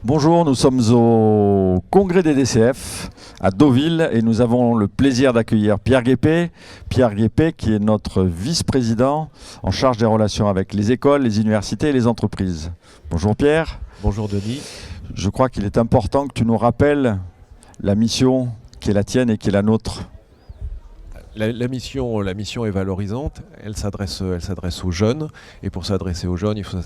Bonjour, nous sommes au congrès des DCF à Deauville et nous avons le plaisir d'accueillir Pierre Guépé. Pierre Guépé qui est notre vice-président en charge des relations avec les écoles, les universités et les entreprises. Bonjour Pierre. Bonjour Denis. Je crois qu'il est important que tu nous rappelles la mission qui est la tienne et qui est la nôtre. La mission est valorisante, elle s'adresse aux jeunes, et pour s'adresser aux jeunes, il faut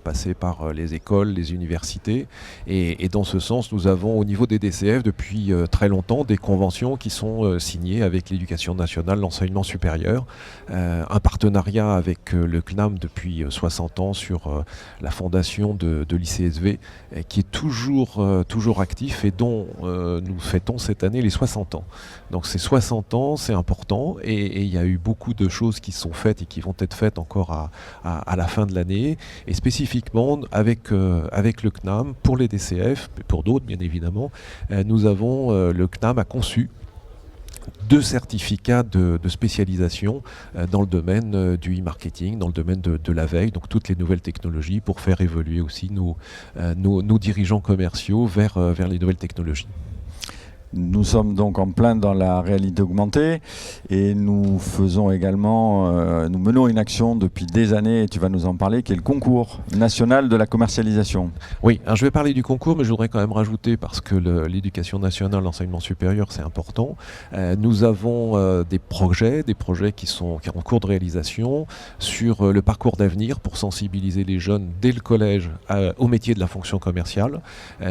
passer par les écoles, les universités, et dans ce sens, nous avons au niveau des DCF depuis très longtemps des conventions qui sont signées avec l'éducation nationale, l'enseignement supérieur, un partenariat avec le CNAM depuis 60 ans sur la fondation de l'ICSV, qui est toujours actif et dont nous fêtons cette année les 60 ans. Donc ces 60 ans, c'est important et il y a eu beaucoup de choses qui sont faites et qui vont être faites encore à la fin de l'année, et spécifiquement avec le CNAM pour les DCF, pour d'autres bien évidemment, nous avons le CNAM a conçu 2 certificats de spécialisation dans le domaine du e-marketing, dans le domaine de la veille, donc toutes les nouvelles technologies pour faire évoluer aussi nos dirigeants commerciaux vers les nouvelles technologies. Nous sommes donc en plein dans la réalité augmentée et nous faisons également, nous menons une action depuis des années, et tu vas nous en parler, qui est le concours national de la commercialisation. Oui, alors je vais parler du concours, mais je voudrais quand même rajouter, parce que l'éducation nationale, l'enseignement supérieur, c'est important. Nous avons des projets qui sont en cours de réalisation sur le parcours d'avenir pour sensibiliser les jeunes dès le collège au métier de la fonction commerciale.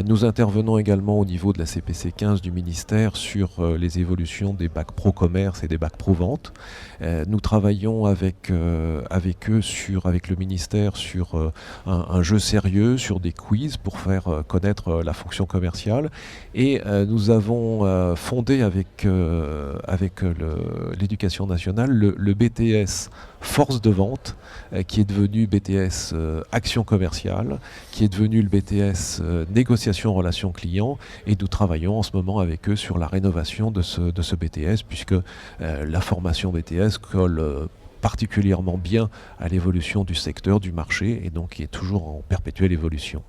Nous intervenons également au niveau de la CPC 15 du ministère sur les évolutions des bacs pro commerce et des bacs pro vente. Nous travaillons avec eux, avec le ministère, sur un jeu sérieux, sur des quiz pour faire connaître la fonction commerciale. Et nous avons fondé avec l'éducation nationale le BTS Force de vente, qui est devenu BTS Action commerciale, qui est devenu le BTS Négociation Relations clients, et nous travaillons en ce moment avec eux sur la rénovation de ce BTS, puisque la formation BTS colle particulièrement bien à l'évolution du secteur, du marché, et donc qui est toujours en perpétuelle évolution.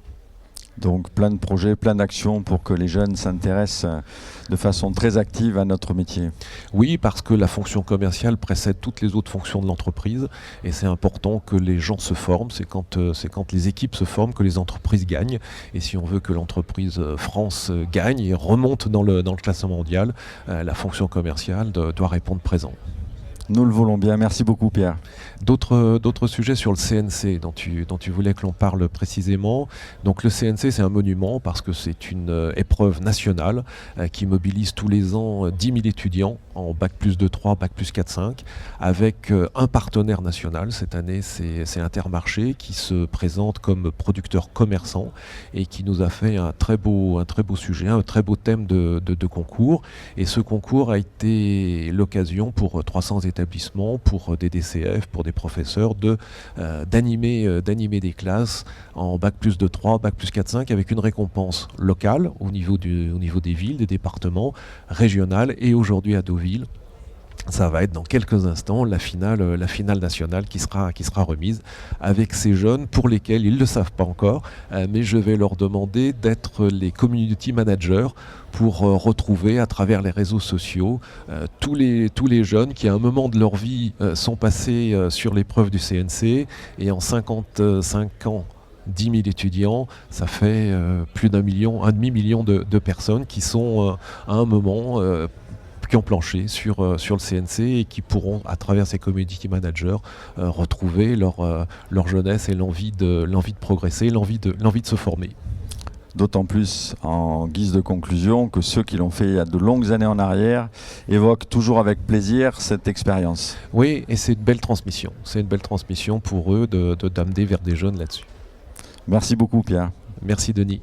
Donc plein de projets, plein d'actions pour que les jeunes s'intéressent de façon très active à notre métier. Oui, parce que la fonction commerciale précède toutes les autres fonctions de l'entreprise, et c'est important que les gens se forment. C'est quand les équipes se forment que les entreprises gagnent. Et si on veut que l'entreprise France gagne et remonte dans le classement mondial, la fonction commerciale doit répondre présent. Nous le voulons bien. Merci beaucoup Pierre. D'autres sujets sur le CNC dont tu voulais que l'on parle précisément. Donc le CNC, c'est un monument parce que c'est une épreuve nationale qui mobilise tous les ans 10 000 étudiants en Bac plus 2-3, Bac plus 4-5, avec un partenaire national. Cette année, c'est Intermarché qui se présente comme producteur commerçant et qui nous a fait un très beau sujet, un très beau thème de concours. Et ce concours a été l'occasion pour 300 établissements, pour des DCF, pour des professeurs, d'animer des classes en Bac plus 2-3, Bac plus 4-5, avec une récompense locale au niveau des villes, des départements, régionales, et aujourd'hui à Deauville. Ça va être dans quelques instants la finale nationale qui sera remise avec ces jeunes pour lesquels ils ne le savent pas encore, mais je vais leur demander d'être les community managers pour retrouver à travers les réseaux sociaux tous les jeunes qui à un moment de leur vie sont passés sur l'épreuve du CNC, et en 55 ans, 10 000 étudiants, ça fait plus un demi-million de personnes qui sont à un moment qui ont planché sur le CNC et qui pourront, à travers ces community managers, retrouver leur jeunesse et l'envie de progresser, l'envie de se former. D'autant plus, en guise de conclusion, que ceux qui l'ont fait il y a de longues années en arrière évoquent toujours avec plaisir cette expérience. Oui, et c'est une belle transmission. C'est une belle transmission pour eux d'amener vers des jeunes là-dessus. Merci beaucoup Pierre. Merci Denis.